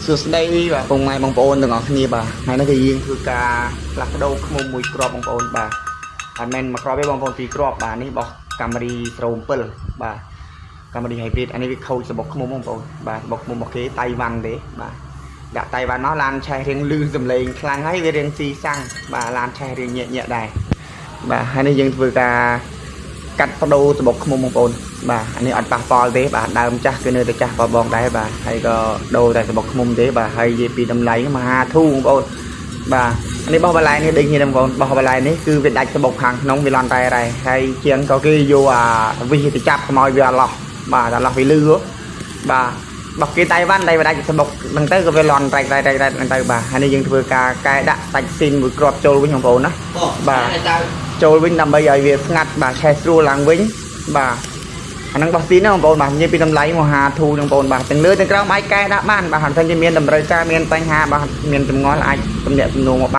សួស្តីបាទបងម៉ែបងប្អូនទាំងអស់គ្នាបាទថ្ងៃនេះគឺយើងធ្វើការផ្លាស់ប្ដូរខ្មុំមួយគ្រាប់បងប្អូនបាទហើយមិនមួយគ្រាប់ទេបងប្អូនពីរគ្រាប់បាទនេះរបស់កាមេរីស្រោម7បាទកាមេរី hybrid អានេះវាខូចសបុកខ្មុំបងប្អូនបាទសបុកខ្មុំរបស់គេតៃវ៉ាន់ទេបាទដាក់តៃវ៉ាន់នោះឡានឆេះរៀងលឺសំឡេងខ្លាំងហើយវារៀងស៊ីសាំងបាទឡានឆេះរៀងញាក់ដែរបាទហើយនេះយើងធ្វើការកាត់បដូរសបុកខ្មុំបងប្អូនបាទអានេះអត់ប៉ះពាល់ទេបាទដើមចាស់គឺនៅតែចាស់បងដែរបាទហើយក៏ដូរតែសបុកខ្មុំទេបាទហើយនិយាយពីតម្លៃមហាធូបងប្អូនបាទនេះបោះបន្លែនេះដូចគ្នាបងប្អូនបោះបន្លែនេះគឺវាដាច់សបុកខាងក្នុងវាលន់តែហើយជាងក៏គេយកអាវិសទៅចាប់ខ្មោចវាអឡោះបាទអឡោះវាលឺបាទបោះគេតៃវ៉ាន់ដៃវាដាច់សបុកហ្នឹងទៅក៏វាលន់តែហ្នឹងទៅបាទហើយនេះយើងធ្វើការកែដាក់សាច់ស៊ីនមួយគ្រាប់ចូលវិញបងប្អូនណាបាទចូលវិញដើម្បីឲ្យវាស្ងាត់បាទឆេះស្រួលឡើងវិញបាទអាហ្នឹងបោះស៊ីនណាបងប្អូនបាទនិយាយពីតម្លៃមហាធូបងប្អូនបាទទាំងលើទាំងក្រោមអាចកែដាក់បានបាទហើយតែមានតម្រូវការមានបញ្ហាបាទមានចម្ងល់អាចទំនាក់ទំនងមក